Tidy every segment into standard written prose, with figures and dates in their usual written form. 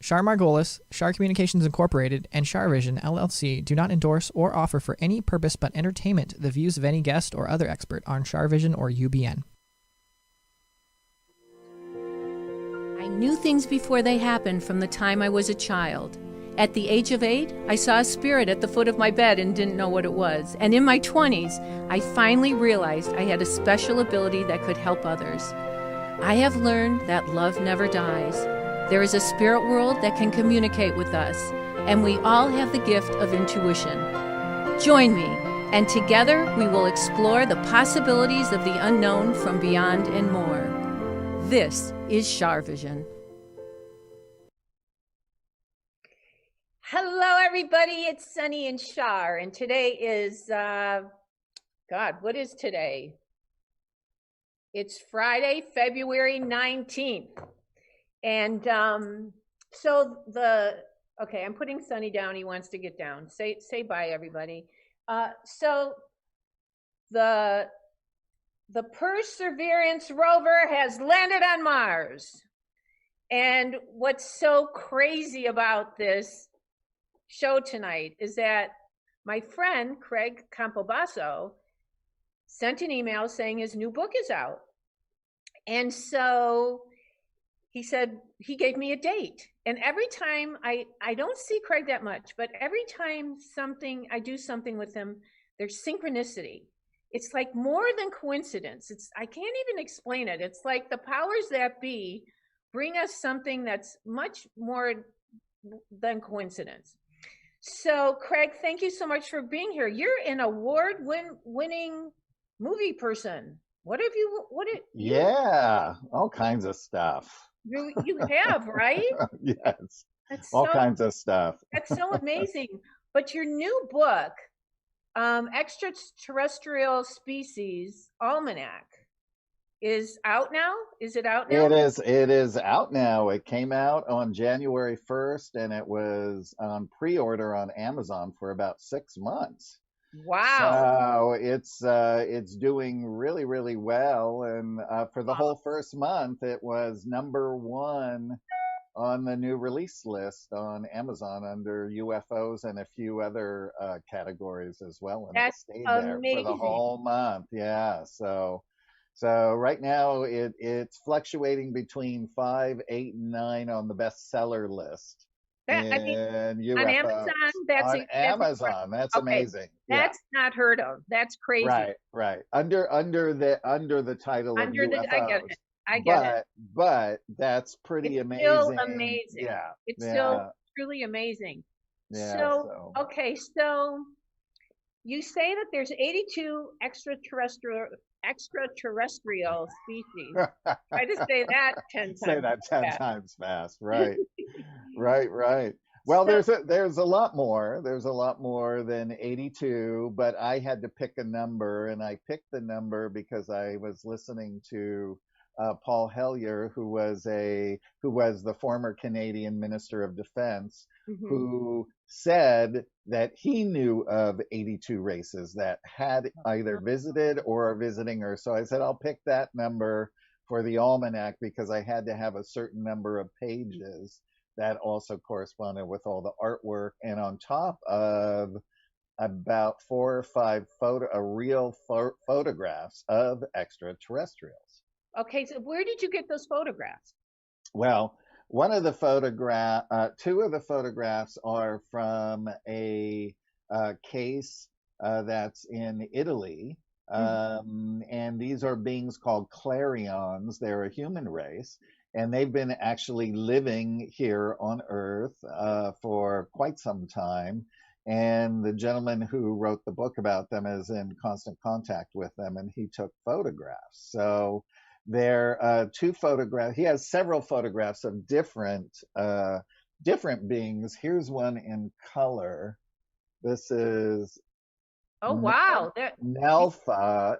CharMargolis, Char Communications Incorporated, and CharVision LLC do not endorse or offer for any purpose but entertainment the views of any guest or other expert on CharVision or UBN. I knew things before they happened from the time I was a child. At the age of 8, I saw a spirit at the foot of my bed and didn't know what it was. And in my 20s, I finally realized I had a special ability that could help others. I have learned that love never dies. There is a spirit world that can communicate with us, and we all have the gift of intuition. Join me, and together we will explore the possibilities of the unknown from beyond and more. This is CharVision. Hello, everybody. It's Sunny and Char, and today is, God, what is today? It's Friday, February 19th. And okay, I'm putting Sunny down. He wants to get down. Say bye, everybody. So the Perseverance rover has landed on Mars. And what's so crazy about this show tonight is that my friend Craig Campobasso sent an email saying his new book is out. And so he said, he gave me a date. And every time I don't see Craig that much, but every time I do something with him, there's synchronicity. It's like more than coincidence. I can't even explain it. It's like the powers that be bring us something that's much more than coincidence. So Craig, thank you so much for being here. You're an award-winning movie person. Yeah, all kinds of stuff. You have, right? Yes, all kinds of stuff. That's so amazing. But your new book, Extraterrestrial Species Almanac, is out now? Is it out now? It is out now. It came out on January 1st, and it was on pre-order on Amazon for about 6 months. Wow. So it's doing really, really well. And for the whole first month, it was #1 on the new release list on Amazon under UFOs and a few other categories as well. And That's it stayed there for the whole month. Yeah. So right now it's fluctuating between 5, 8, and 9 on the bestseller list. On Amazon, that's amazing. That's not heard of. That's crazy. Right. Under the title of UFOs. I get it. But that's pretty amazing. Still amazing. Yeah. It's still truly amazing. Yeah. So you say that there's 82 extraterrestrial species. Try to say that 10 times. Say that 10 times fast. Right. Right. Well, there's a lot more. There's a lot more than 82, but I had to pick a number, and I picked the number because I was listening to Paul Hellyer, who was the former Canadian Minister of Defense, who said that he knew of 82 races that had either visited or are visiting Earth. So I said, I'll pick that number for the almanac because I had to have a certain number of pages that also corresponded with all the artwork, and on top of about 4 or 5 real photographs of extraterrestrials. Okay, so where did you get those photographs? Well, two of the photographs are from a case that's in Italy. And these are beings called clarions. They're a human race, and they've been actually living here on Earth for quite some time. And the gentleman who wrote the book about them is in constant contact with them, and he took photographs. So there are 2 photographs. He has several photographs of different beings. Here's one in color. This is wow, Nelfa.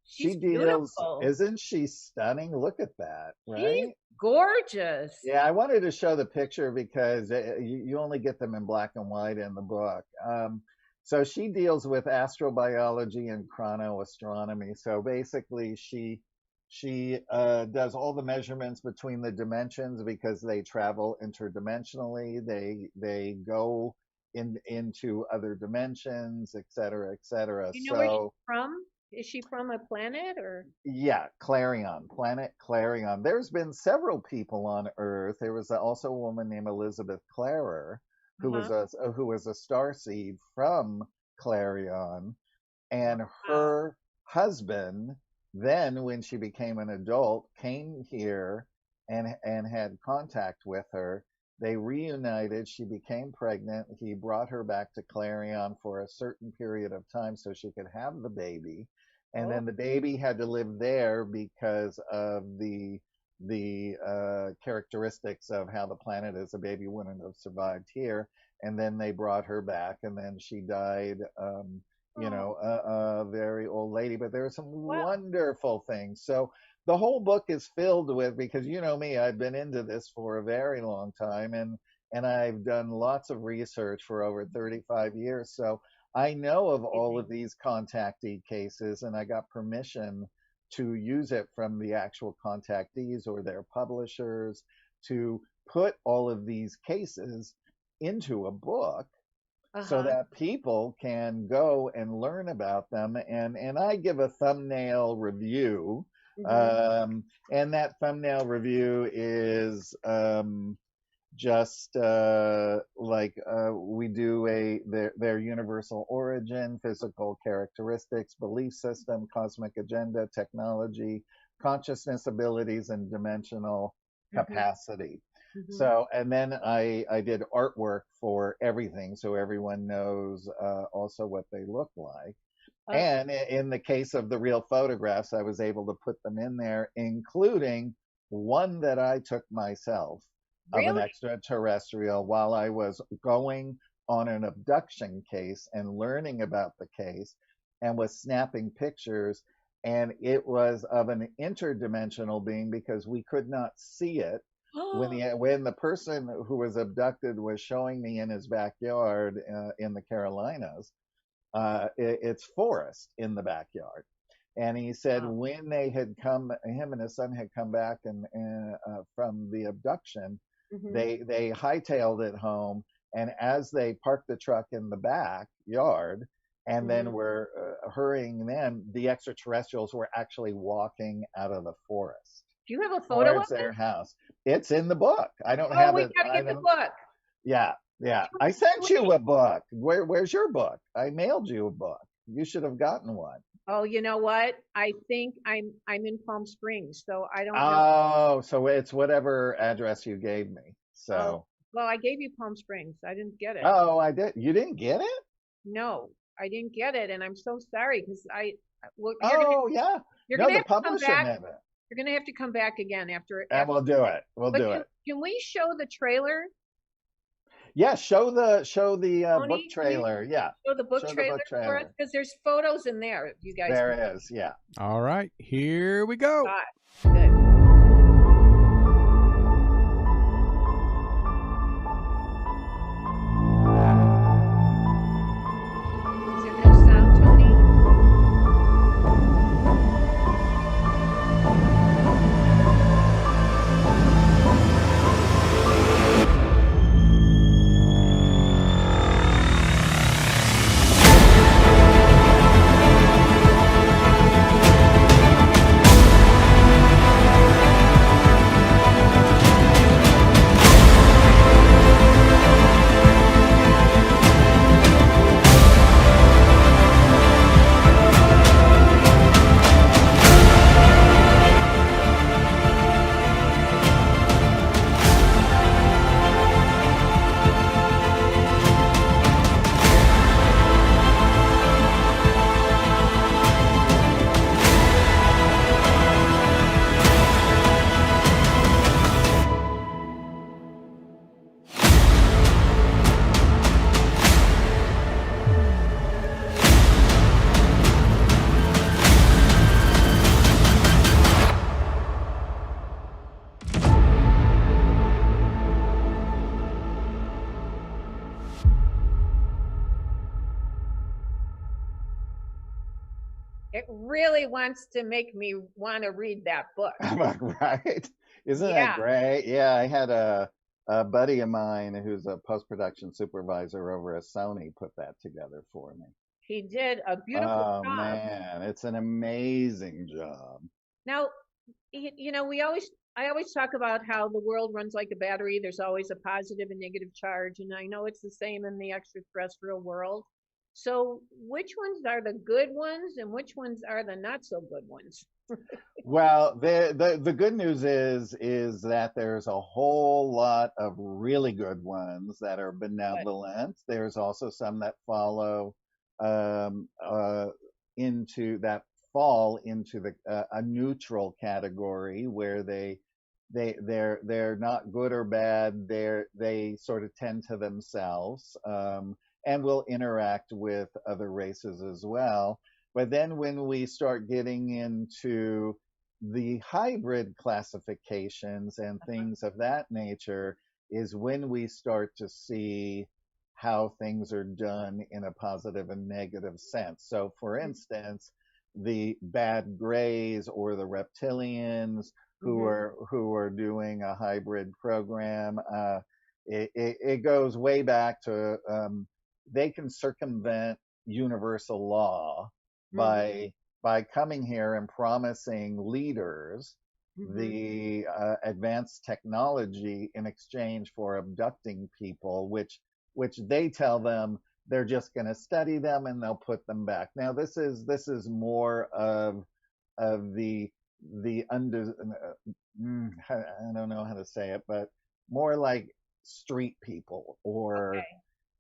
She's beautiful. Isn't she stunning? Look at that, right? She's gorgeous. Yeah, I wanted to show the picture because you only get them in black and white in the book. So she deals with astrobiology and chronoastronomy. So basically she She does all the measurements between the dimensions because they travel interdimensionally. They go into other dimensions, et cetera, et cetera. Do you know where she's from? Is she from a planet or? Yeah, Clarion, planet Clarion. There's been several people on Earth. There was also a woman named Elizabeth Clarer, who was a starseed from Clarion, and her husband, then when she became an adult, came here and had contact with her. They reunited. She became pregnant. He brought her back to Clarion for a certain period of time so she could have the baby. And then the baby had to live there because of the characteristics of how the planet is. A baby wouldn't have survived here. And then they brought her back, and then she died. A very old lady. But there are some wonderful things. So the whole book is filled with, because you know me, I've been into this for a very long time, and I've done lots of research for over 35 years. So I know of all of these contactee cases, and I got permission to use it from the actual contactees or their publishers to put all of these cases into a book so that people can go and learn about them. And I give a thumbnail review. And that thumbnail review is we do their universal origin, physical characteristics, belief system, cosmic agenda, technology, consciousness abilities, and dimensional capacity. So, and then I did artwork for everything, so everyone knows also what they look like. And in the case of the real photographs, I was able to put them in there, including one that I took myself of an extraterrestrial while I was going on an abduction case and learning about the case, and was snapping pictures. And it was of an interdimensional being because we could not see it. When the person who was abducted was showing me in his backyard in the Carolinas, it's forest in the backyard. And he said when they had come, him and his son had come back from the abduction, they hightailed it home. And as they parked the truck in the backyard and then were hurrying them, the extraterrestrials were actually walking out of the forest. Do you have a photo of their house? It's in the book. I don't have it. Oh, we gotta get the book. Yeah. I sent you a book. Where's your book? I mailed you a book. You should have gotten one. Oh, you know what? I think I'm in Palm Springs, so I don't know. Oh, so it's whatever address you gave me. So. Well, I gave you Palm Springs. I didn't get it. Oh, I did. You didn't get it? No, I didn't get it, and I'm so sorry because You're gonna have to come back. You're going to have to come back again after. And we'll do it. We'll do it. Can we show the trailer? Yeah, show the book trailer. Yeah. Show the book trailer for us, because there's photos in there. You guys. There is. Yeah. All right, here we go. Good. Is there no sound, Tony? It really wants to make me want to read that book. Right? Isn't that Yeah, great? Yeah, I had a buddy of mine who's a post-production supervisor over at Sony put that together for me. he did a beautiful Oh job. man, it's an amazing job. Now, I always talk about how the world runs like a battery. There's always a positive and negative charge, and I know it's the same in the extraterrestrial world. So, which ones are the good ones, and which ones are the not so good ones? Well, the good news is that there's a whole lot of really good ones that are But benevolent. There's also some that follow um, uh, into that fall into the a neutral category where they're not good or bad. They sort of tend to themselves and will interact with other races as well. But then when we start getting into the hybrid classifications and things of that nature is when we start to see how things are done in a positive and negative sense. So, for instance, the bad grays or the reptilians mm-hmm. who are doing a hybrid program, it goes way back to they can circumvent universal law Mm-hmm. by coming here and promising leaders Mm-hmm. the advanced technology in exchange for abducting people, which they tell them they're just going to study them and they'll put them back. Now this is more of the under I don't know how to say it, but more like street people or Okay.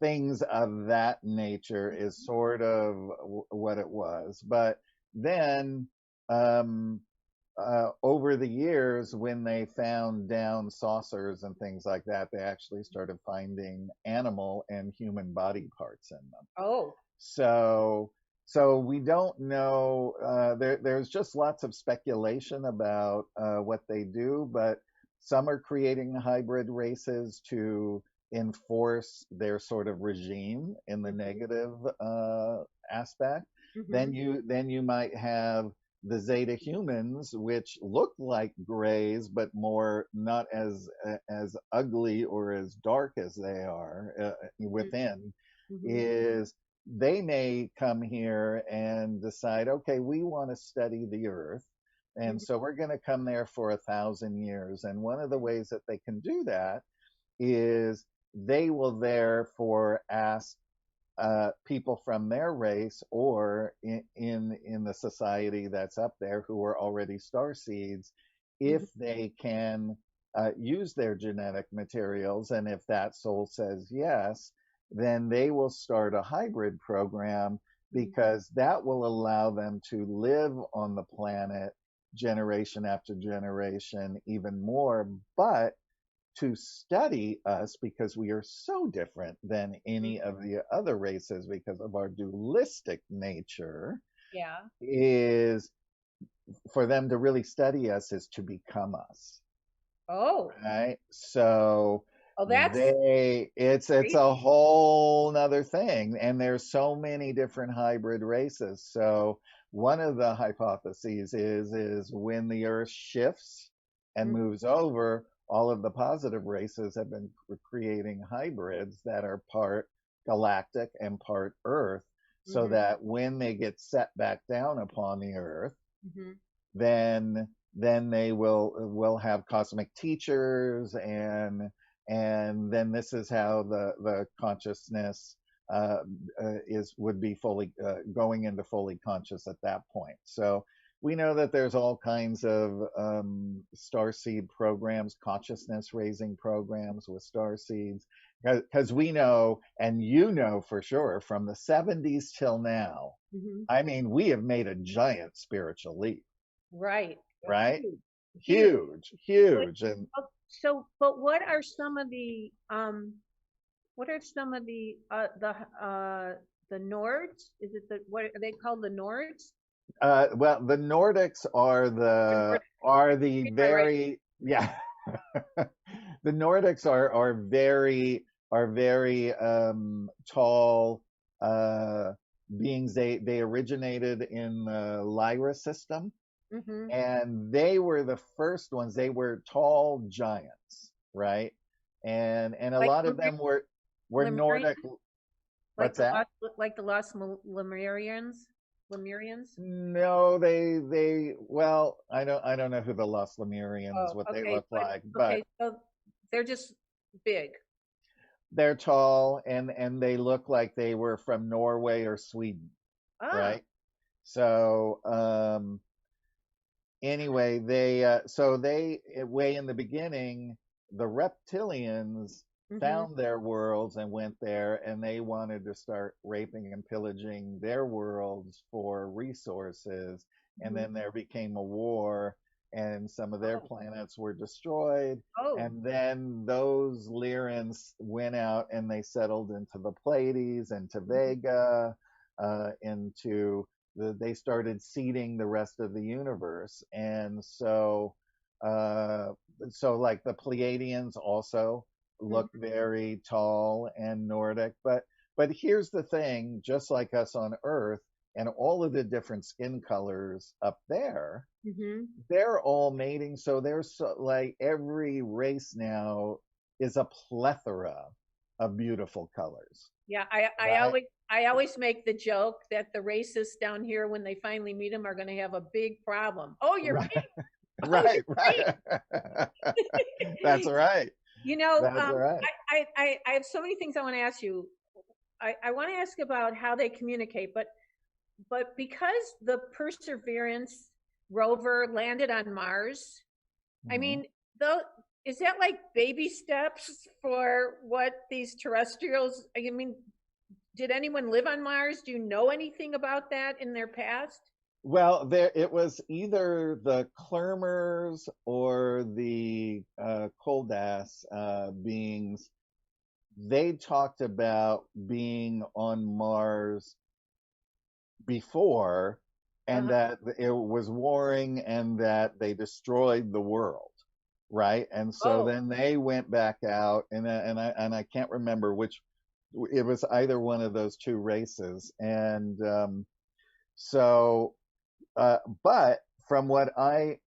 things of that nature is sort of what it was. But then um, over the years, when they found down saucers and things like that, they actually started finding animal and human body parts in them. Oh, So, so we don't know. There's just lots of speculation about what they do, but some are creating hybrid races to enforce their sort of regime in the mm-hmm. negative aspect. Mm-hmm. Then you might have the Zeta humans, which look like grays, but more not as ugly or as dark as they are within. Mm-hmm. Is they may come here and decide, okay, we want to study the earth. And so we're going to come there for 1,000 years. And one of the ways that they can do that is they will therefore ask people from their race or in the society that's up there who are already star seeds if Mm-hmm. they can use their genetic materials. And if that soul says yes, then they will start a hybrid program because that will allow them to live on the planet generation after generation even more, but to study us because we are so different than any of the other races because of our dualistic nature Yeah. is for them to really study us is to become us, Oh, right? So oh, that's it's a crazy. whole nother thing, and there's so many different hybrid races. So one of the hypotheses is when the earth shifts and Mm-hmm. moves over, all of the positive races have been creating hybrids that are part galactic and part earth, so Mm-hmm. that when they get set back down upon the earth, Mm-hmm. then they will have cosmic teachers, and then this is how the consciousness uh, is would be fully going into fully conscious at that point. So we know that there's all kinds of starseed programs, consciousness raising programs with star seeds, because we know, and you know for sure, from the 70s till now, Mm-hmm. I mean, we have made a giant spiritual leap, Right. right? Huge. Huge. Huge, But huge. And but what are some of the the Nords? Is it what are they called, the Nords? well, the Nordics Or Nordic? are the Read my writing. very, yeah. The Nordics are very tall, beings. They originated in the Lyra system, Mm-hmm. and they were the first ones. They were tall giants, right? And a Like lot of them were Lemurian, Nordic. like What's that? like the lost Lemurians. Lemurians. No, they well, I don't know who the Lost Lemurians, Oh, what they okay, look like, but okay, so they're just big. they're tall, and they look like they were from Norway or Sweden, Ah. right? So anyway, way in the beginning, the reptilians Mm-hmm. found their worlds and went there, and they wanted to start raping and pillaging their worlds for resources. And Mm-hmm. then there became a war, and some of their Oh. planets were destroyed. Oh. And then those Lyrans went out and they settled into the Pleiades, into Mhm. Vega, into they started seeding the rest of the universe. And uh, so like the Pleiadians also look Mhm. very tall and Nordic. But here's the thing: just like us on Earth, and all of the different skin colors up there, Mhm. they're all mating. So there's like every race now is a plethora of beautiful colors, Yeah, right? I always make the joke that the racists down here, when they finally meet them, are going to have a big problem. Oh, you're Right, pink. Oh, right, you're pink. right. That's right. You know, That's right. I have so many things I want to ask you. I want to ask about how they communicate, but because the Perseverance rover landed on Mars, I Mhm. mean, though, is that like baby steps for what these terrestrials? I mean, did anyone live on Mars? Do you know anything about that in their past? Well, it was either the Clermers or the Koldas beings. They talked about being on Mars before, and Uh-huh. that it was warring, and that they destroyed the world, right? And so Oh, then they went back out, and I can't remember which. It was either one of those two races, and so but from what I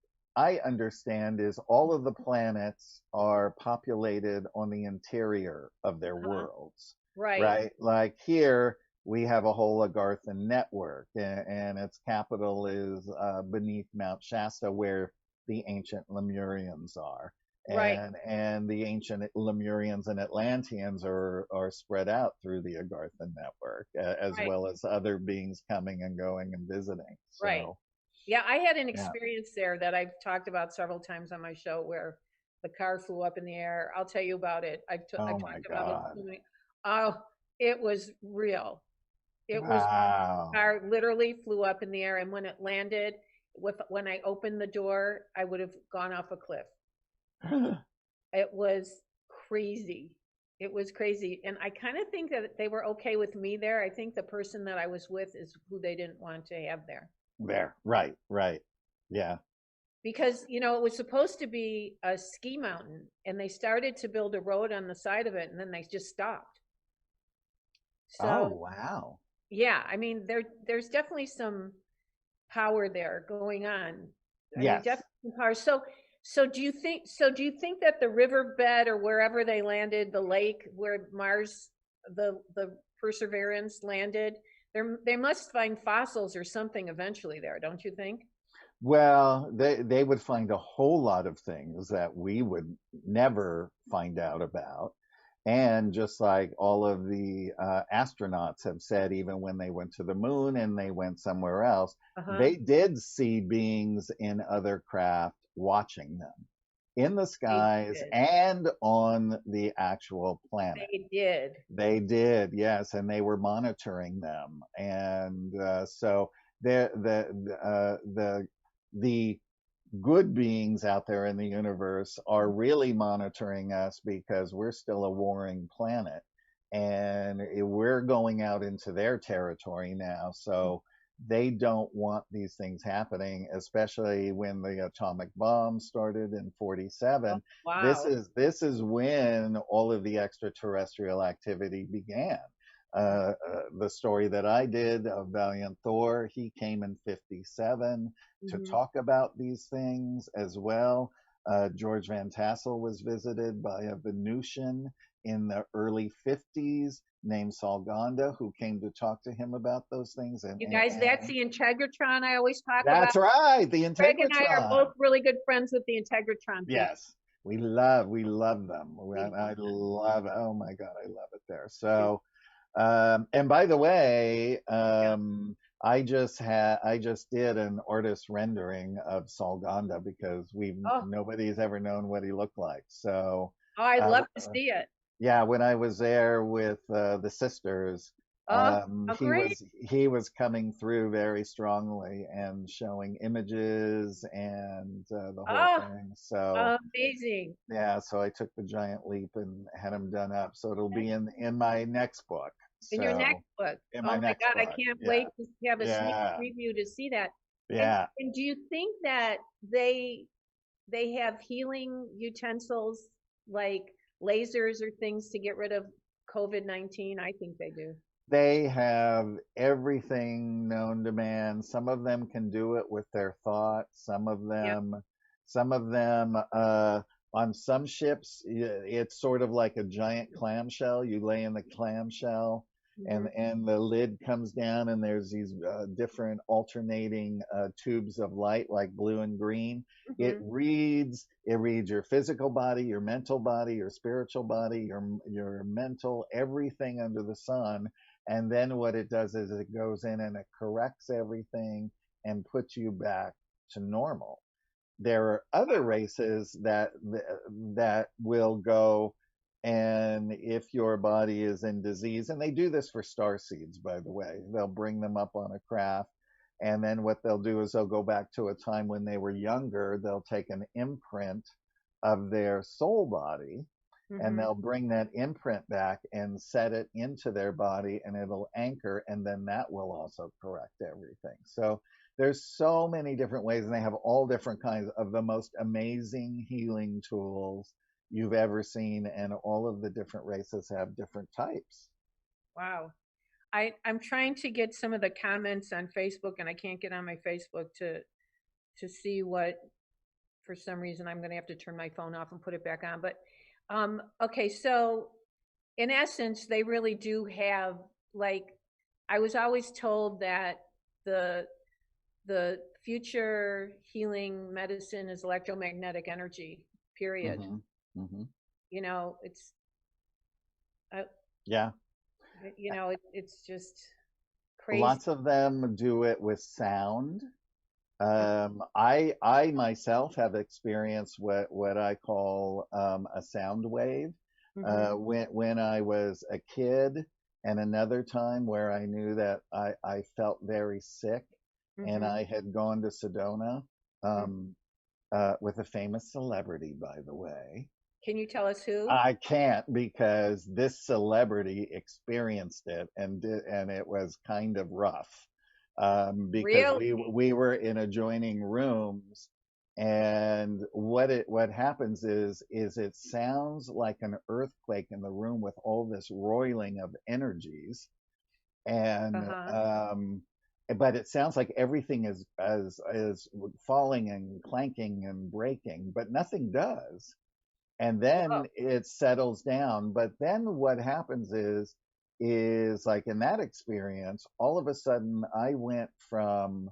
understand is all of the planets are populated on the interior of their uh-huh. worlds, Right, right? Like here we have a whole Agarthan network, and its capital is beneath Mount Shasta, where the ancient Lemurians are. right, And the ancient Lemurians and Atlanteans are spread out through the Agarthan network, as right, well as other beings coming and going and visiting. right. So Yeah, I had an yeah. experience there that I've talked about several times on my show where the car flew up in the air. I'll tell you about it. I've Oh my talked about it. God. Oh, it was real. It was Wow. car literally flew up in the air, and when it landed, when I opened the door, I would have gone off a cliff. It was crazy. It was crazy, and I kind of think that they were okay with me there. I think the person that I was with is who they didn't want to have there. There. Right. Right. Yeah. Because it was supposed to be a ski mountain, and they started to build a road on the side of it, and then they just stopped. Oh So wow. yeah, I mean, there's definitely some power there going on. I mean, Yes. definitely some power. So do you think that the riverbed, or wherever they landed, the lake where Mars, the Perseverance landed, they must find fossils or something eventually there, don't you think? Well, they would find a whole lot of things that we would never find out about. And just like all of the astronauts have said, even when they went to the moon and they went somewhere else, Uh-huh. they did see beings in other craft watching them in the They skies did. and on the actual planet. They did. They did, yes, and they were monitoring them, and so the good beings out there in the universe are really monitoring us because we're still a warring planet, and we're going out into their territory now. So they don't want these things happening, especially when the atomic bomb started in Oh, 47. This wow. is this is when all of the extraterrestrial activity began. The story that I did of Valiant Thor, he came in 57 to Mhm. talk about these things as well. George Van Tassel was visited by a Venusian in the early 50s named Salganda, who came to talk to him about those things. You guys, that's the Integratron I always talk about. That's right, the Craig and I are Integratron. both really good friends with the Integratron people. Yes, we love them. I love it. Oh my God, I love it there. So, and by the way, I just did an artist rendering of Salganda because Oh, nobody's ever known what he looked like. So, I'd uh, love to see it. yeah, when I was there with the sisters, Oh, great. he was coming through very strongly and showing images and the whole Oh, thing. So amazing. yeah, so I took the giant leap and had him done up. So it'll be in my next book. In your next So book. in Oh my my next God, I book, can't yeah, wait to have a sneak yeah, preview to see that. yeah. And do you think that they have healing utensils like lasers or things to get rid of COVID-19? I think they do. They have everything known to man. Some of them can do it with their thoughts. Yeah. Some of them, on some ships, it's sort of like a giant clamshell. You lay in the clamshell, Mhm. and the lid comes down, and there's these different alternating tubes of light, like blue and green. Mhm. It reads your physical body, your mental body, your spiritual body, your mental, everything under the sun. And then what it does is it goes in and it corrects everything and puts you back to normal. There are other races that will go, and if your body is in disease, and they do this for star seeds, by the way, they'll bring them up on a craft, and then what they'll do is they'll go back to a time when they were younger. They'll take an imprint of their soul body, and Mhm. they'll bring that imprint back and set it into their body, and it'll anchor, and then that will also correct everything. So there's so many different ways, and they have all different kinds of the most amazing healing tools you've ever seen, and all of the different races have different types. Wow. I'm trying to get some of the comments on Facebook and I can't get on my Facebook to see what, for some reason I'm going to have to turn my phone off and put it back on. But okay, so in essence, they really do have, like, I was always told that the the future healing medicine is electromagnetic energy, period. Hmm. Hmm. You know, it's uh, Yeah. it's just crazy. Lots of them do it with sound. I myself have experienced what I call a sound wave Mm-hmm. when I was a kid, and another time where I knew that I felt very sick, and Mm-hmm. I had gone to Sedona with a famous celebrity, by the way. Can you tell us who? I can't, because this celebrity experienced it, and it was kind of rough, because Really? we were in adjoining rooms, and what happens is it sounds like an earthquake in the room with all this roiling of energies, and Uh-huh. but it sounds like everything is falling and clanking and breaking, but nothing does, and Whoa. then it settles down. But then what happens is like in that experience, all of a sudden I went from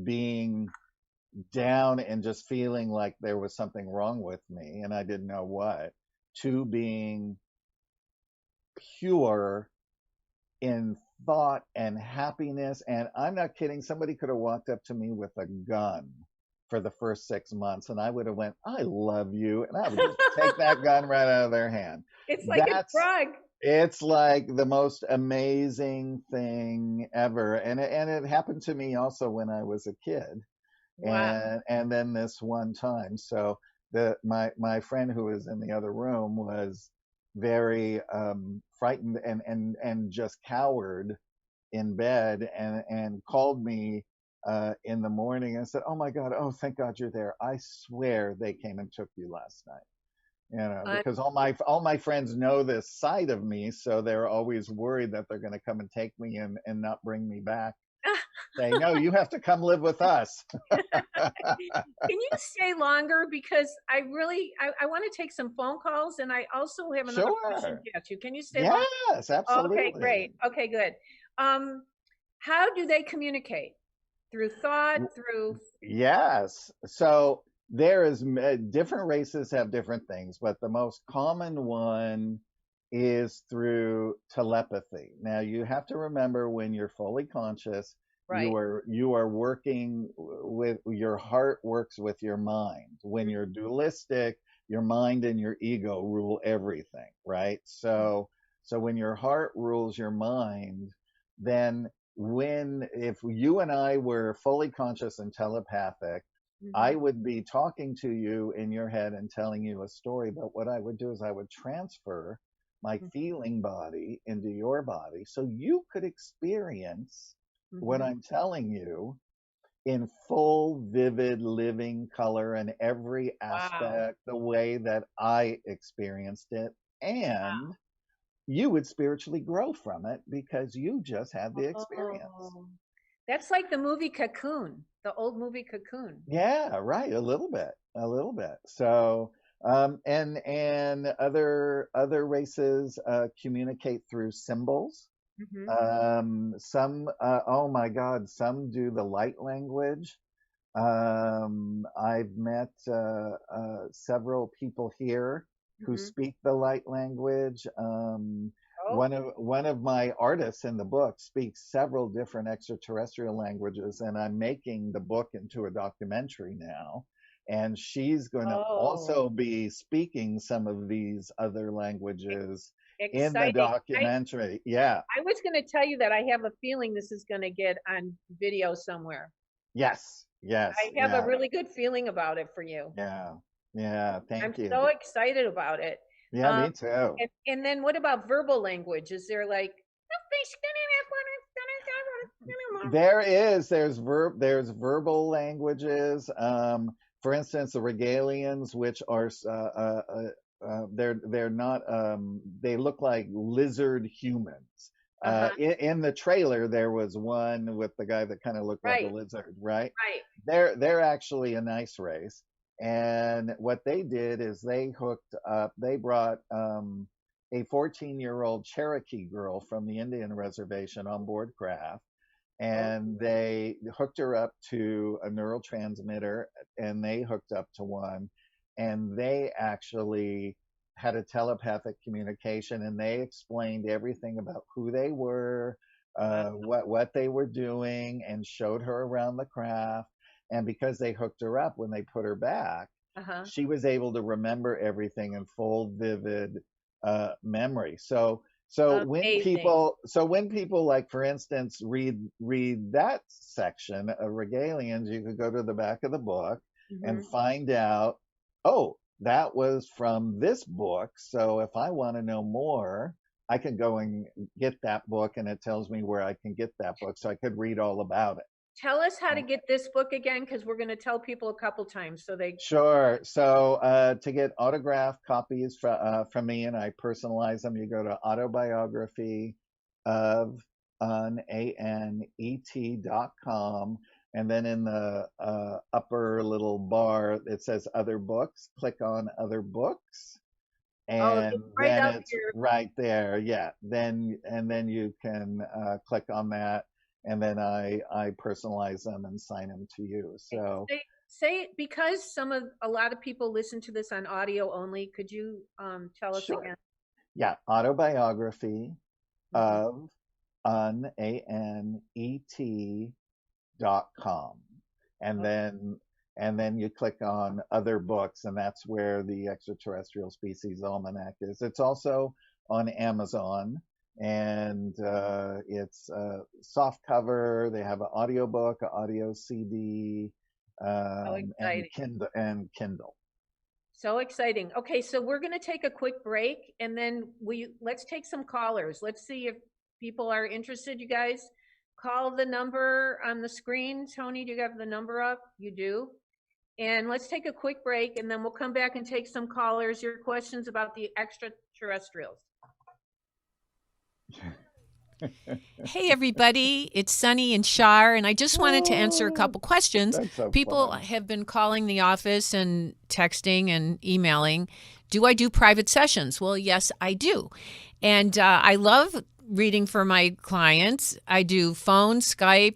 being down and just feeling like there was something wrong with me and I didn't know what, to being pure in thought and happiness. And I'm not kidding, somebody could have walked up to me with a gun for the first 6 months and I would have went, I love you, and I would just take that gun right out of their hand. It's like a That's drug. It's like the most amazing thing ever, and it happened to me also when I was a kid, Wow. and then this one time. So my friend who was in the other room was very frightened and just cowered in bed, and called me in the morning and said, "Oh my God, oh thank God you're there. I swear they came and took you last night." You know, Uh, because all my friends know this side of me, so they're always worried that they're going to come and take me and not bring me back. Say, no, you have to come live with us. Can you stay longer? Because I want to take some phone calls, and I also have another question Sure. to ask you. Can you stay longer? Yes, Okay, absolutely. great. Okay, good. How do they communicate? Through thought, through, Yes. So there is different races have different things, but the most common one is through telepathy. Now you have to remember when you're fully conscious, right. you are working with your heart works with your mind. When you're dualistic, your mind and your ego rule everything, right? So when your heart rules your mind, then if you and I were fully conscious and telepathic, I Mhm. would be talking to you in your head and telling you a story. But what I would do is I would transfer my Mhm. feeling body into your body so you could experience what Mhm. I'm telling you in full, vivid, living color and every Wow. aspect, the way that I experienced it. And you would spiritually grow from it because you just had the experience. Oh, that's like the movie Cocoon, the old movie Cocoon. Yeah, right. A little bit, a little bit. So, and other races communicate through symbols. Hmm. Some, oh my God, some do the light language. I've met several people here who Hmm. speak the light language. Oh, One of my artists in the book speaks several different extraterrestrial languages, and I'm making the book into a documentary now. And she's going to oh, also be speaking some of these other languages in the exciting. documentary. Yeah. I was going to tell you that I have a feeling this is going to get on video somewhere. Yes. Yes. I have a Yeah. really good feeling about it for you. Yeah. Yeah. I'm Thank you. so excited about it. Yeah, Um, me too. and then what about verbal language? Is there like, There's verbal languages. For instance, the regalians, which are they're not they look like lizard humans. uh-huh, In the trailer, there was one with the guy that kind of looked like a right, lizard, right? right. They're actually a nice race, and what they did is they brought a 14-year-old Cherokee girl from the Indian reservation on board craft, Oh, and they hooked her up to a neurotransmitter, and they hooked up to one, and they actually had a telepathic communication, and they explained everything about who they were, wow. what they were doing, and showed her around the craft. And because they hooked her up, when they put her back, Uh-huh. she was able to remember everything in full, vivid memory. Amazing. So when people, like, for instance, read that section of regalians, you could go to the back of the book and Hmm. find out, oh, that was from this book. So if I want to know more, I can go and get that book, and it tells me where I can get that book, so I could read all about it. Tell us how to get this book again, because we're going to tell people a couple times so they. Sure. So to get autographed copies from me, and I personalize them, you go to autobiography of anet.com, and then in the upper little bar it says other books. Click on other books, Oh, and it's right then up it's here. right there. Yeah. Then you can click on that, and then I personalize them and sign them to you. So Say because a lot of people listen to this on audio only. Could you tell us sure. again? Yeah, autobiography Hmm. of anet.com. And Oh, then you click on other books, and that's where the Extraterrestrial Species Almanac is. It's also on Amazon, and it's soft cover. They have an audio book, an audio CD, so and exciting. Kindle. So exciting. Okay, so we're going to take a quick break, and then let's take some callers. Let's see if people are interested. You guys call the number on the screen. Tony, do you have the number up? You do. And let's take a quick break, and then we'll come back and take some callers, your questions about the extraterrestrials. Hey, everybody. It's Sunny and Char, and I just wanted to answer a couple questions. That's so People fun. have been calling the office and texting and emailing. Do I do private sessions? Well, yes, I do. And I love reading for my clients. I do phone, Skype,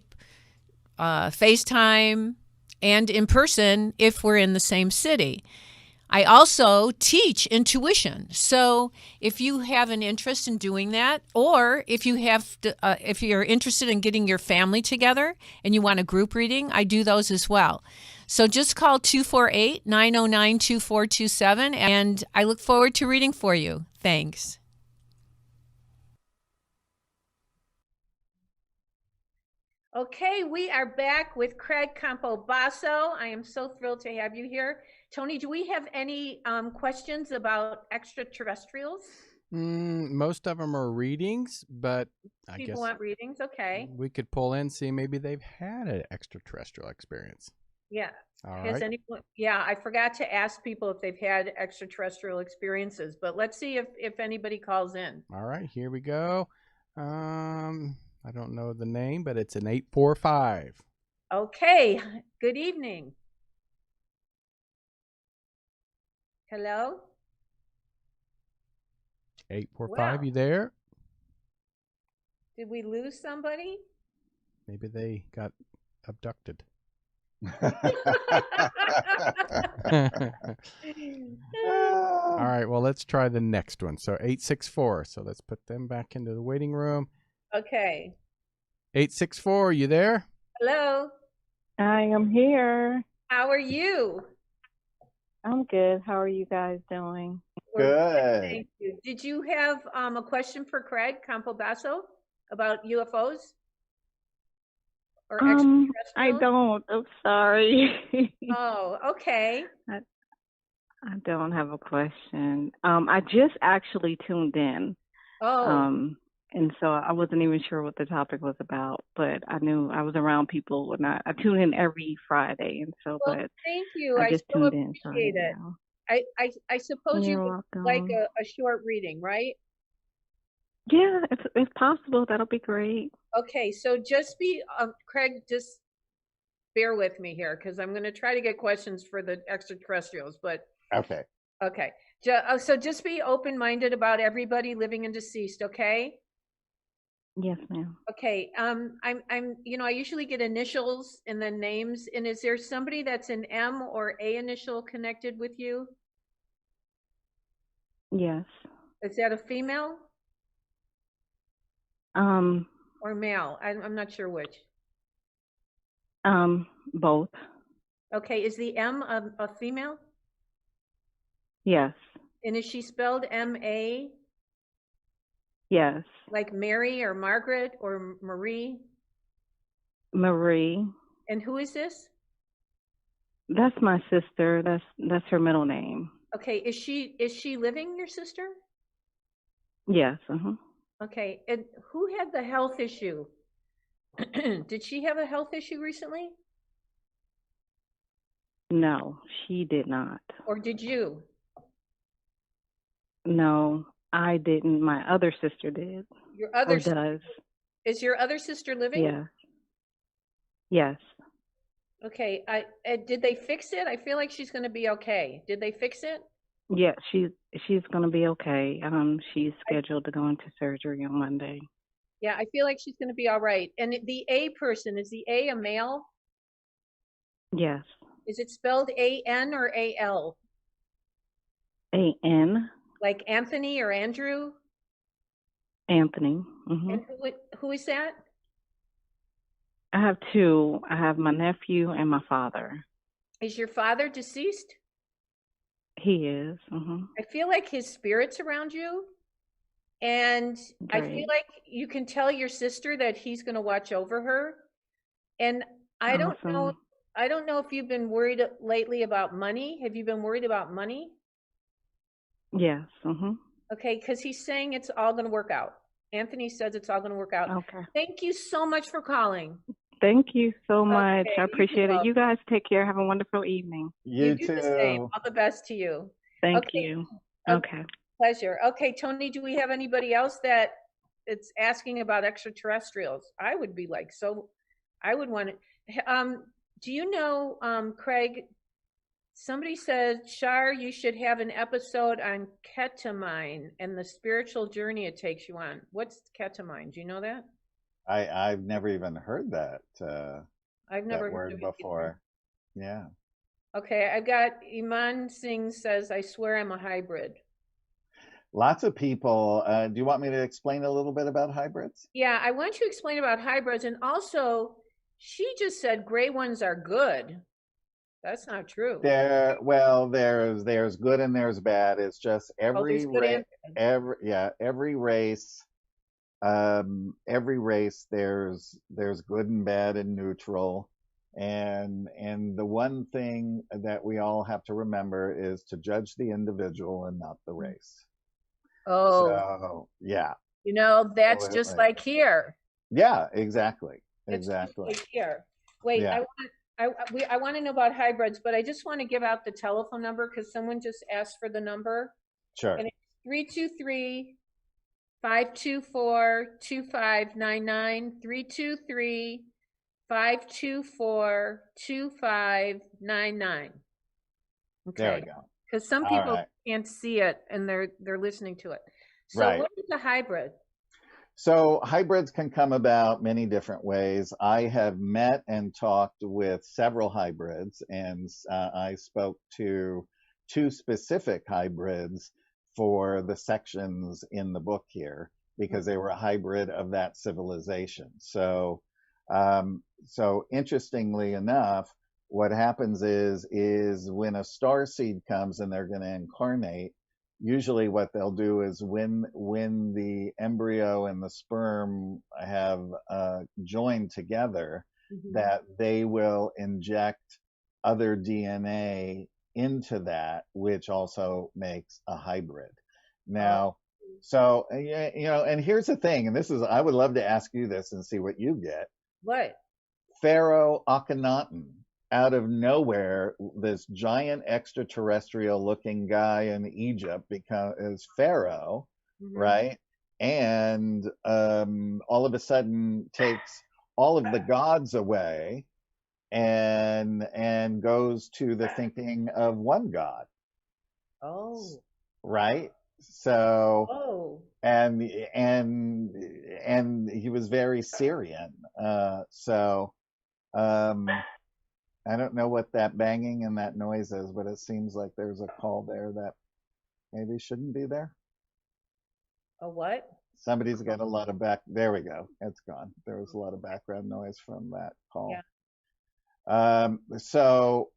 FaceTime, and in person if we're in the same city. I also teach intuition. So if you have an interest in doing that, or if you have, if you're interested in getting your family together and you want a group reading, I do those as well. So just call 248-909-2427, and I look forward to reading for you. Thanks. Okay, we are back with Craig Campobasso. I am so thrilled to have you here. Tony, do we have any questions about extraterrestrials? Most of them are readings, but I People guess want readings, okay. we could pull in, see maybe they've had an extraterrestrial experience. Yeah. All Has right. anyone? Yeah, I forgot to ask people if they've had extraterrestrial experiences, but let's see if anybody calls in. All right, here we go. I don't know the name, but it's an 845. Okay, good evening. Hello? 845, Wow. you there? Did we lose somebody? Maybe they got abducted. All right, well, let's try the next one. So 864. So let's put them back into the waiting room. Okay. 864, you there? Hello? I am here. How are you? I'm good. How are you guys doing? We're Good. Thank you. Did you have a question for Craig Campobasso about UFOs? Or I extraterrestrials? don't. I'm sorry. Oh, okay. I don't have a question. I just actually tuned in. Oh, And so I wasn't even sure what the topic was about, but I knew I was around people and I tune in every Friday, and so well, but thank you. I I just so tuned in, so I appreciate didn't it. know. I suppose you You're would like welcome. a short reading, right? Yeah, it's possible. That'll be great. Okay, so just be, Craig, just bear with me here because I'm going to try to get questions for the extraterrestrials, but Okay. okay. So just be open-minded about everybody living and deceased, okay? Yes, ma'am. Okay. I usually get initials and then names. And is there somebody that's an M or A initial connected with you? Yes. Is that a female Um, or male? I'm not sure which. Both. Okay. Is the M a female? Yes. And is she spelled M-A, Yes. like Mary or Margaret or Marie? Marie. And who is this? That's my sister. That's her middle name. Okay. Is she living, your sister? Yes. Okay. And who had the health issue? Did she have a health issue recently? No, she did not. Or did you? No, I didn't. My other sister did. Your Or other does. Is your other sister living? Yeah. Yes. Okay. Did they fix it? I feel like she's going to be okay. Did they fix it? Yeah, she's gonna be okay. She's scheduled to go into surgery on Monday. Yeah, I feel like she's going to be all right. And the A person, is the A male? Yes. Is it spelled A-N or A-L? A-N. Like Anthony or Andrew? Anthony. And who is that? I have two. I have my nephew and my father. Is your father deceased? He is. I feel like his spirit's around you. And I feel Great. like you can tell your sister that he's going to watch over her. And I don't know Awesome. if you've been worried lately about money. Have you been worried about money? Yes. Okay, because he's saying it's all going to work out. Anthony says it's all going to work out. Okay. Thank you so much for calling. Thank you so much. Okay, I appreciate it. welcome. You guys take care. Have a wonderful evening. You do the same. too. All the best to you. Thank Okay. you. Okay. Okay. Pleasure. Okay, Tony, do we have anybody else that it's asking about extraterrestrials? I would be like, so I would want to, do you know, Craig, somebody said, Char, you should have an episode on ketamine and the spiritual journey it takes you on. What's ketamine? Do you know that? I've never even heard that I've that never heard word of it either. before. Yeah. Okay, I've got Iman Singh says, I swear I'm a hybrid. Lots of people. Do you want me to explain a little bit about hybrids? Yeah, I want you to explain about hybrids. And also, she just said gray ones are good. That's not true. There's good and there's bad. It's just There's good and bad. every race, there's good and bad and neutral. And the one thing that we all have to remember is to judge the individual and not the race. Oh, So yeah, you know, that's just absolutely. like here. Yeah, exactly. It's just Exactly. like here. Wait, Yeah. I want to know about hybrids, but I just want to give out the telephone number because someone just asked for the number. Sure. And it's 323-524-2599, 323-524-2599. Okay. There we go. Because some All people right. can't see it and they're listening to it. So Right. what is a hybrid? So hybrids can come about many different ways. I have met and talked with several hybrids, and I spoke to 2 specific hybrids for the sections in the book here because they were a hybrid of that civilization. So, so interestingly enough, what happens is when a star seed comes and they're going to incarnate, usually what they'll do is when the embryo and the sperm have joined together, that they will inject other DNA into that, which also makes a hybrid. Now, so, you know, and here's the thing, and this is, I would love to ask you this and see what you get. What? Pharaoh Akhenaten. Out of nowhere, this giant extraterrestrial looking guy in Egypt is Pharaoh, right? And all of a sudden takes all of the gods away and goes to the thinking of one God. Oh. Right? So and he was very Syrian. I don't know what that banging and that noise is, but it seems like there's a call there that maybe shouldn't be there. A what? Somebody's got a lot of there we go. It's gone. There was a lot of background noise from that call. Yeah. So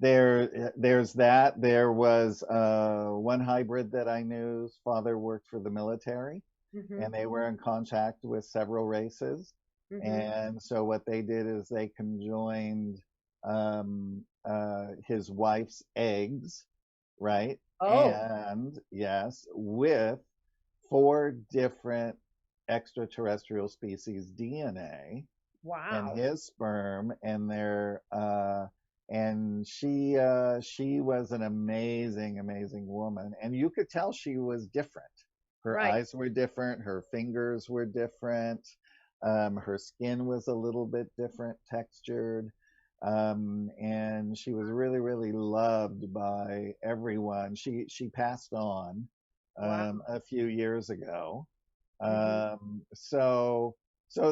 there's that. There was one hybrid that I knew's father worked for the military, and they were in contact with several races. And so what they did is they conjoined his wife's eggs, right? And yes, with 4 different extraterrestrial species DNA. Wow. And his sperm, and and she was an amazing woman, and you could tell she was different. Her eyes were different, her fingers were different. Her skin was a little bit different textured, and she was really loved by everyone. She passed on a few years ago. So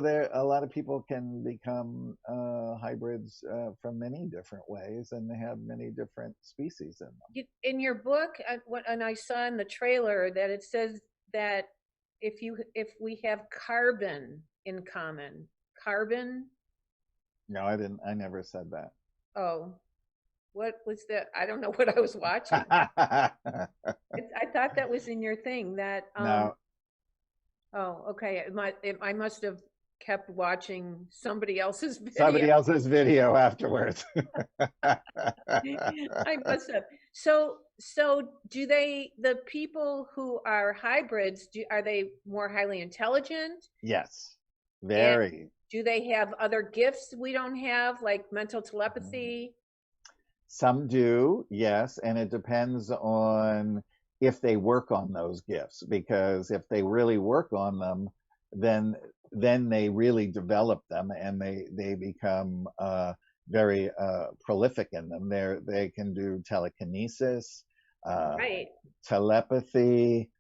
there, a lot of people can become hybrids from many different ways, and they have many different species in them. In your book, and I saw in the trailer that it says that if we have carbon in common. Carbon? No, I didn't. I never said that. Oh, what was that? I don't know what I was watching. I thought that was in your thing. That no. Oh, okay. I must have kept watching somebody else's video. Somebody else's video afterwards. I must have. So do the people who are hybrids, are they more highly intelligent? Yes. Very. do they have other gifts we don't have, like mental telepathy? Some do, yes, and it depends on if they work on those gifts, because if they really work on them, then they really develop them, and they become very prolific in them. They can do telekinesis, Right. telepathy.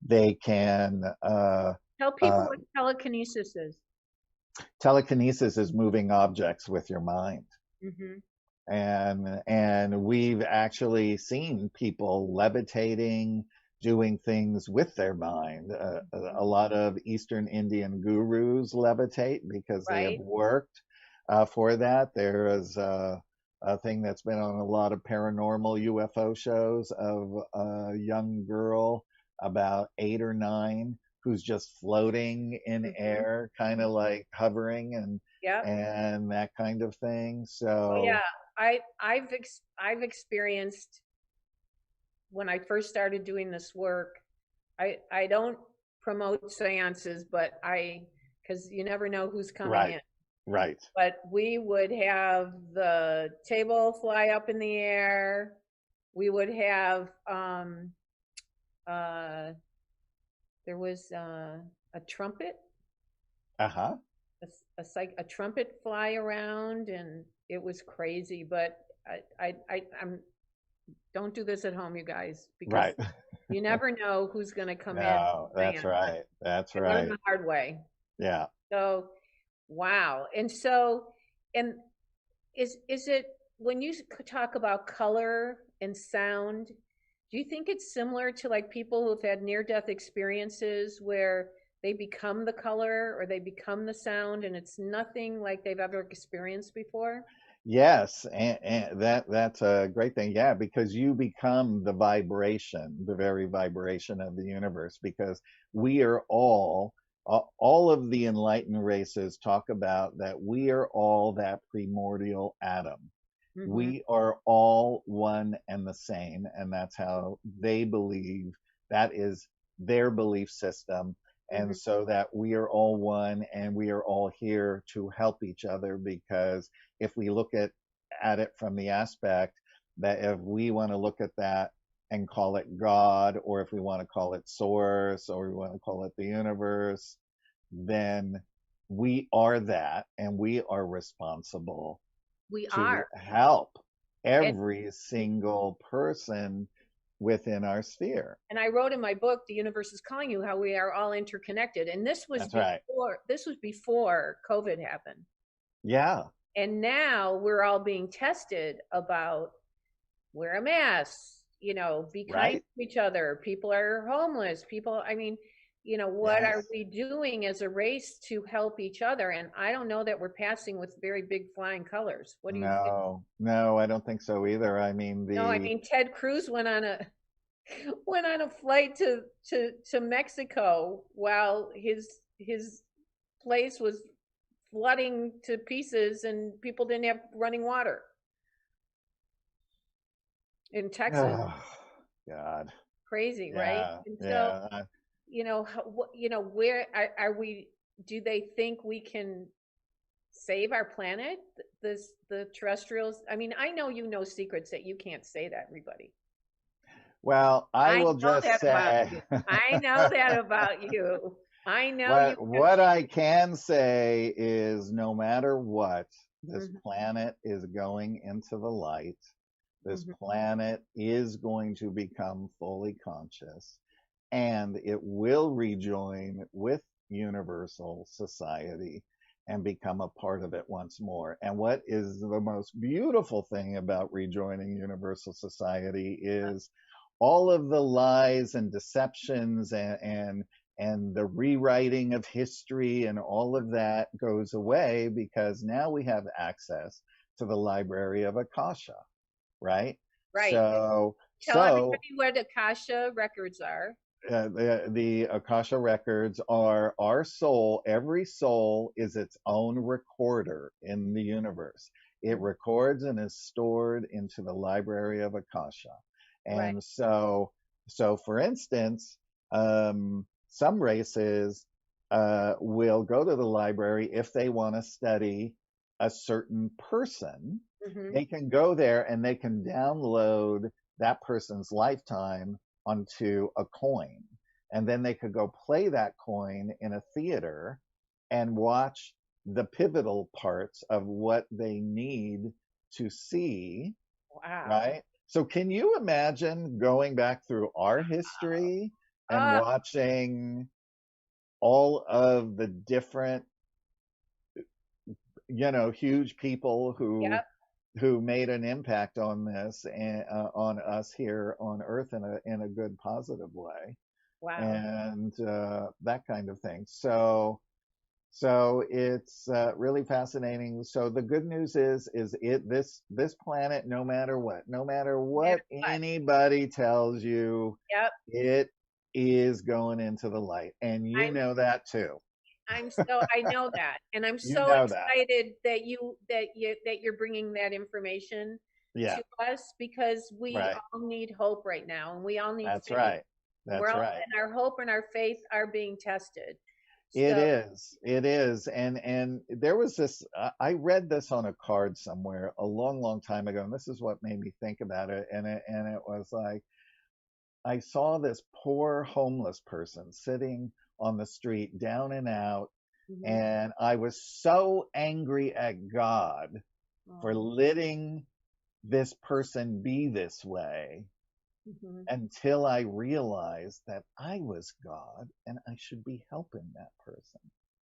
They can Tell people what telekinesis is. telekinesis is moving objects with your mind. Mm-hmm. And we've actually seen people levitating, doing things with their mind. A lot of Eastern Indian gurus levitate because they have Right. worked for that. There is a thing that's been on a lot of paranormal UFO shows of a young girl about 8 or 9 who's just floating in air, kind of like hovering Yep. and that kind of thing. Oh So yeah, I've experienced when I first started doing this work. I don't promote seances, but because you never know who's coming in. right. But we would have the table fly up in the air. We would have there was a trumpet, Uh-huh. a trumpet fly around, and it was crazy. But I'm don't do this at home, you guys, because Right. you never know who's going to come No, in. that's right. That's I learned right. the hard way. Yeah. So, wow. And is it when you talk about color and sound, do you think it's similar to like people who've had near-death experiences where they become the color or they become the sound and it's nothing like they've ever experienced before? Yes, and that's a great thing. Yeah, because you become the vibration, the very vibration of the universe, because we are all of the enlightened races talk about that we are all that primordial atom. Mm-hmm. We are all one and the same, and that's how they believe. That is their belief system. And so that we are all one and we are all here to help each other, because if we look at it from the aspect that if we want to look at that and call it God, or if we want to call it source, or we want to call it the universe, then we are that, and we are responsible We to are. help And every single person within our sphere. and I wrote in my book, The Universe is Calling You, how we are all interconnected. And this was That's right. before COVID happened. Yeah. And now we're all being tested about wear a mask, be kind Right. to each other. People are homeless. I mean, what are Yes. we doing as a race to help each other? And I don't know that we're passing with very big flying colors. What do you think? No, I don't think so either. I mean, No, I mean Ted Cruz went on a flight to Mexico while his place was flooding to pieces and people didn't have running water in Texas. oh, God. Crazy, right? Yeah. And so, Yeah. where are we? Do they think we can save our planet? The terrestrials. I mean, I know secrets that you can't say to everybody. Well, I will know just that about say you. I know that about you. I know what I can say is no matter what, this Mhm. planet is going into the light. This Mhm. planet is going to become fully conscious, and it will rejoin with universal society and become a part of it once more. And what is the most beautiful thing about rejoining universal society is all of the lies and deceptions and the rewriting of history and all of that goes away, because now we have access to the Library of Akasha, right? Right. So Tell everybody what Akasha records are. The Akasha records are our soul. Every soul is its own recorder in the universe. It records and is stored into the Library of Akasha. And Right. so for instance, some races will go to the library if they want to study a certain person. Mhm. They can go there and they can download that person's lifetime onto a coin. And then they could go play that coin in a theater and watch the pivotal parts of what they need to see, Wow. right? So can you imagine going back through our history and Ah. watching all of the different, huge people Yep. who made an impact on this and on us here on Earth in a good positive way, Wow. and that kind of thing. So it's really fascinating. So the good news is this planet, no matter what anybody tells you, Yep. it is going into the light, and you know that too. I know that, and I'm You so know that. excited that you're bringing that information Yeah, to us, because we right. all need hope right now, and we all need That's faith. right. That's We're all, right. and our hope and our faith are being tested. It So, is, and there was this. I read this on a card somewhere a long time ago, and this is what made me think about it. And it was like, I saw this poor homeless person sitting on the street, down and out, mhm. and I was so angry at God for Oh, letting this person be this way, mhm. until I realized that I was God and I should be helping that person.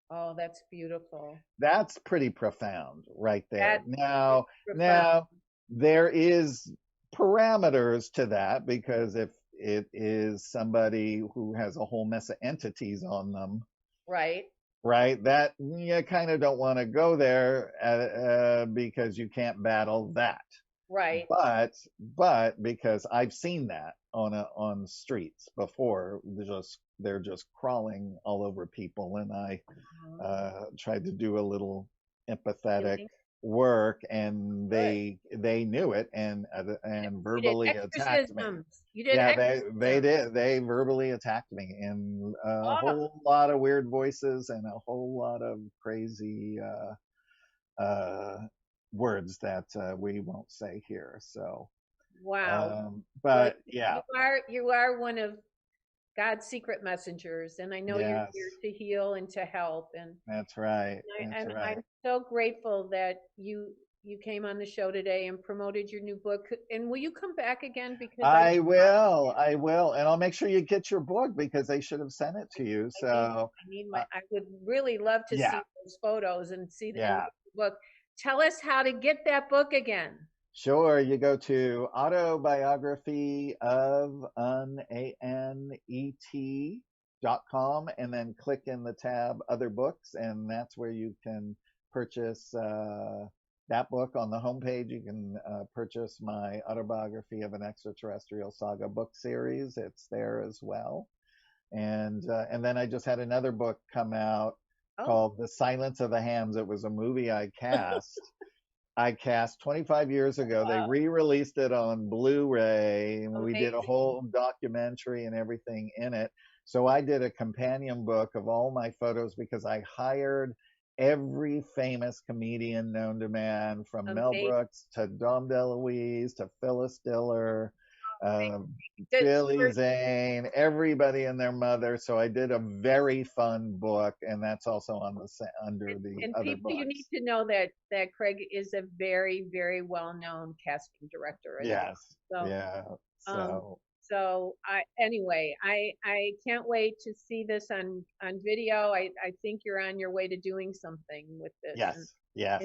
Oh, that's beautiful. That's pretty profound right there. That Now, is now profound. there is parameters to that, because if it is somebody who has a whole mess of entities on them, Right. right, that you kind of don't want to go there, because you can't battle that. Right. But because I've seen that on streets before, they're just crawling all over people, and I tried to do a little empathetic Healing. work, and Good. they knew it, and You did verbally attacked me. exorcisms. You did Yeah, they verbally attacked me in a Oh, whole lot of weird voices and a whole lot of crazy uh, words that we won't say here. So, wow. Well, but yeah, you are one of God's secret messengers, and I know you're yes, here to heal and to help. And that's right, that's right. I'm so grateful that you came on the show today and promoted your new book. And will you come back again? Because I will, and I'll make sure you get your book, because they should have sent it to you. So, I need uh, I would really love to yeah, see those photos and see and yeah. read the book. Tell us how to get that book again. Sure, you go to autobiography of an ANET.com, and then click in the tab Other Books, and that's where you can purchase that book. On the homepage, you can purchase my Autobiography of an Extraterrestrial Saga book series. It's there as well. And then I just had another book come out called The Silence of the Hams. It was a movie I cast 25 years ago. They re-released it on Blu-ray, and we did a whole documentary and everything in it. So I did a companion book of all my photos, because I hired every famous comedian known to man, from Mel Brooks to Dom DeLuise to Phyllis Diller, Billy Zane, everybody and their mother. So I did a very fun book, and that's also on under the and other people, books. you need to know that Craig is a very, very well-known casting director as well. Yes. So, Yeah. so I can't wait to see this on video. I think you're on your way to doing something with this. Yes. Yes.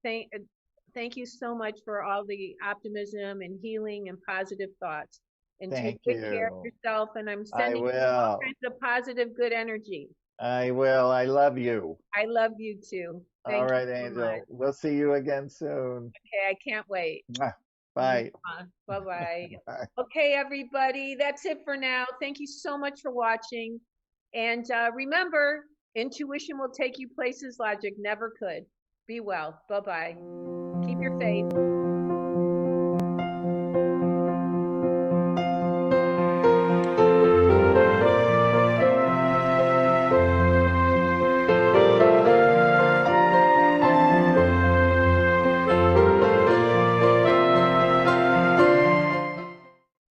And thank you so much for all the optimism and healing and positive thoughts. And take good care of yourself. And I'm sending you all kinds of positive, good energy. I will. I love you. I love you too. Thank all right, you so Angel. much. We'll see you again soon. Okay, I can't wait. Bye. Bye-bye. Okay, everybody, that's it for now. Thank you so much for watching. And remember, intuition will take you places logic never could. Be well. Bye-bye. Keep your faith.